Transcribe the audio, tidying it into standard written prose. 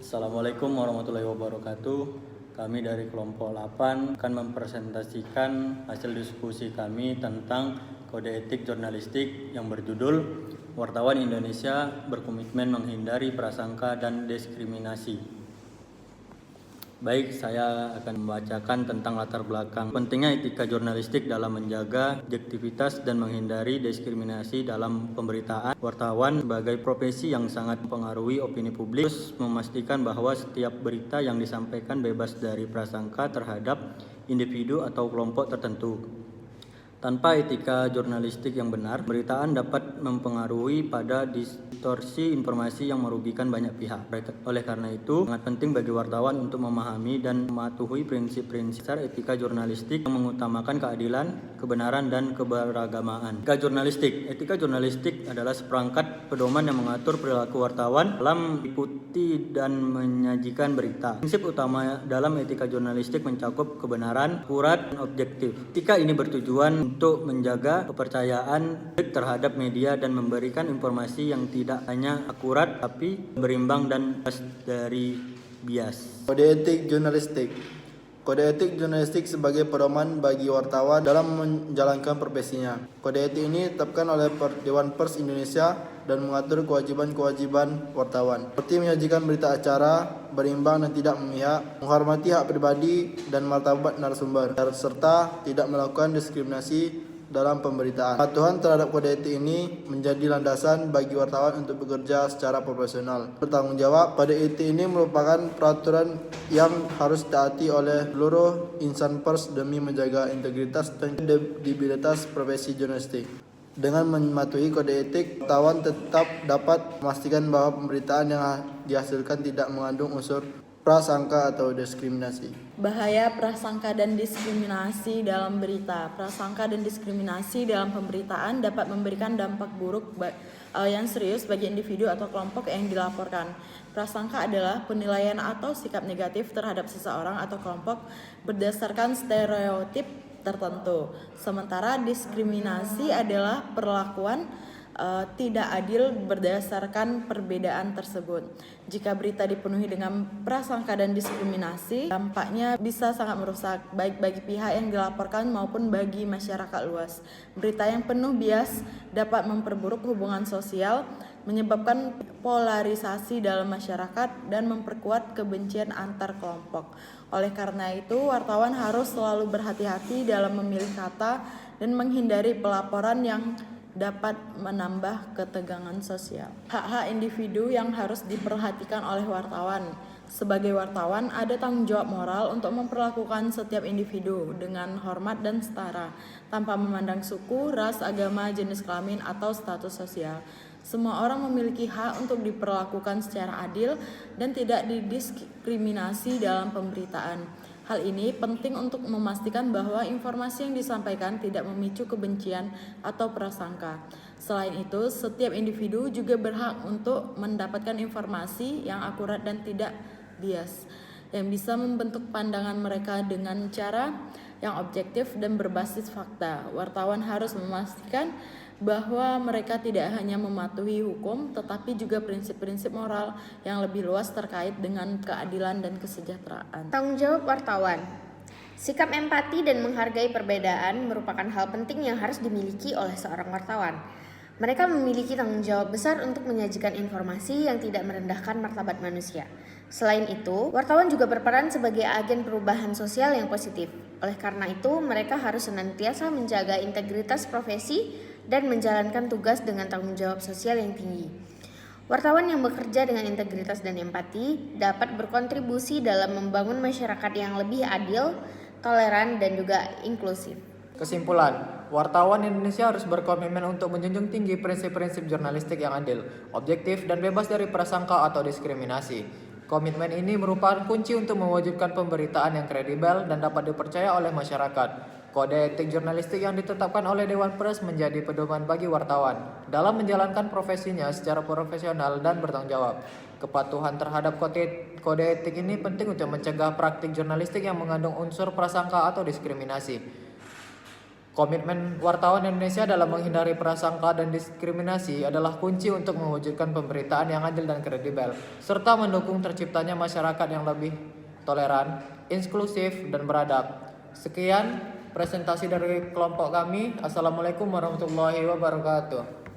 Assalamualaikum warahmatullahi wabarakatuh. Kami dari kelompok 8 akan mempresentasikan hasil diskusi kami tentang kode etik jurnalistik yang berjudul Wartawan Indonesia berkomitmen menghindari prasangka dan diskriminasi. Baik, saya akan membacakan tentang latar belakang pentingnya etika jurnalistik dalam menjaga objektivitas dan menghindari diskriminasi dalam pemberitaan. Wartawan sebagai profesi yang sangat mempengaruhi opini publik harus memastikan bahwa setiap berita yang disampaikan bebas dari prasangka terhadap individu atau kelompok tertentu. Tanpa etika jurnalistik yang benar, pemberitaan dapat mempengaruhi pada distorsi informasi yang merugikan banyak pihak. Oleh karena itu, sangat penting bagi wartawan untuk memahami dan mematuhi prinsip-prinsip dasar etika jurnalistik yang mengutamakan keadilan, kebenaran, dan keberagamaan. Etika jurnalistik adalah seperangkat pedoman yang mengatur perilaku wartawan dalam meliputi dan menyajikan berita. Prinsip utama dalam etika jurnalistik mencakup kebenaran, akurat, dan objektif. Etika ini bertujuan untuk menjaga kepercayaan terhadap media dan memberikan informasi yang tidak hanya akurat tapi berimbang dan bebas dari bias. Kode etik jurnalistik. Kode etik jurnalistik sebagai pedoman bagi wartawan dalam menjalankan profesinya. Kode etik ini ditetapkan oleh Dewan Pers Indonesia dan mengatur kewajiban-kewajiban wartawan, seperti menyajikan berita acara, berimbang dan tidak memihak, menghormati hak pribadi dan martabat narasumber, serta tidak melakukan diskriminasi dalam pemberitaan. Patuhan terhadap kode etik ini menjadi landasan bagi wartawan untuk bekerja secara profesional, bertanggung jawab. Kode etik ini merupakan peraturan yang harus ditaati oleh seluruh insan pers demi menjaga integritas dan kredibilitas profesi jurnalistik. Dengan mematuhi kode etik, wartawan tetap dapat memastikan bahwa pemberitaan yang dihasilkan tidak mengandung unsur prasangka atau diskriminasi. Bahaya prasangka dan diskriminasi dalam berita. Prasangka dan diskriminasi dalam pemberitaan dapat memberikan dampak buruk yang serius bagi individu atau kelompok yang dilaporkan. Prasangka adalah penilaian atau sikap negatif terhadap seseorang atau kelompok berdasarkan stereotip tertentu. Sementara diskriminasi adalah perlakuan tidak adil berdasarkan perbedaan tersebut. Jika berita dipenuhi dengan prasangka dan diskriminasi, dampaknya bisa sangat merusak baik bagi pihak yang dilaporkan maupun bagi masyarakat luas. Berita yang penuh bias dapat memperburuk hubungan sosial, menyebabkan polarisasi dalam masyarakat dan memperkuat kebencian antar kelompok. Oleh karena itu, wartawan harus selalu berhati-hati dalam memilih kata dan menghindari pelaporan yang dapat menambah ketegangan sosial. Hak-hak individu yang harus diperhatikan oleh wartawan. Sebagai wartawan, ada tanggung jawab moral untuk memperlakukan setiap individu dengan hormat dan setara, tanpa memandang suku, ras, agama, jenis kelamin, atau status sosial. Semua orang memiliki hak untuk diperlakukan secara adil dan tidak didiskriminasi dalam pemberitaan. Hal ini penting untuk memastikan bahwa informasi yang disampaikan tidak memicu kebencian atau prasangka. Selain itu, setiap individu juga berhak untuk mendapatkan informasi yang akurat dan tidak bias, yang bisa membentuk pandangan mereka dengan cara yang objektif dan berbasis fakta. Wartawan harus memastikan bahwa mereka tidak hanya mematuhi hukum, tetapi juga prinsip-prinsip moral yang lebih luas terkait dengan keadilan dan kesejahteraan. Tanggung jawab wartawan. Sikap empati dan menghargai perbedaan merupakan hal penting yang harus dimiliki oleh seorang wartawan. Mereka memiliki tanggung jawab besar untuk menyajikan informasi yang tidak merendahkan martabat manusia. Selain itu, wartawan juga berperan sebagai agen perubahan sosial yang positif. Oleh karena itu, mereka harus senantiasa menjaga integritas profesi dan menjalankan tugas dengan tanggung jawab sosial yang tinggi. Wartawan yang bekerja dengan integritas dan empati dapat berkontribusi dalam membangun masyarakat yang lebih adil, toleran, dan juga inklusif. Kesimpulan, wartawan Indonesia harus berkomitmen untuk menjunjung tinggi prinsip-prinsip jurnalistik yang adil, objektif, dan bebas dari prasangka atau diskriminasi. Komitmen ini merupakan kunci untuk mewujudkan pemberitaan yang kredibel dan dapat dipercaya oleh masyarakat. Kode etik jurnalistik yang ditetapkan oleh Dewan Pers menjadi pedoman bagi wartawan dalam menjalankan profesinya secara profesional dan bertanggung jawab. Kepatuhan terhadap kode etik ini penting untuk mencegah praktik jurnalistik yang mengandung unsur prasangka atau diskriminasi. Komitmen wartawan Indonesia dalam menghindari prasangka dan diskriminasi adalah kunci untuk mewujudkan pemberitaan yang adil dan kredibel, serta mendukung terciptanya masyarakat yang lebih toleran, inklusif, dan beradab. Sekian presentasi dari kelompok kami. Assalamualaikum warahmatullahi wabarakatuh.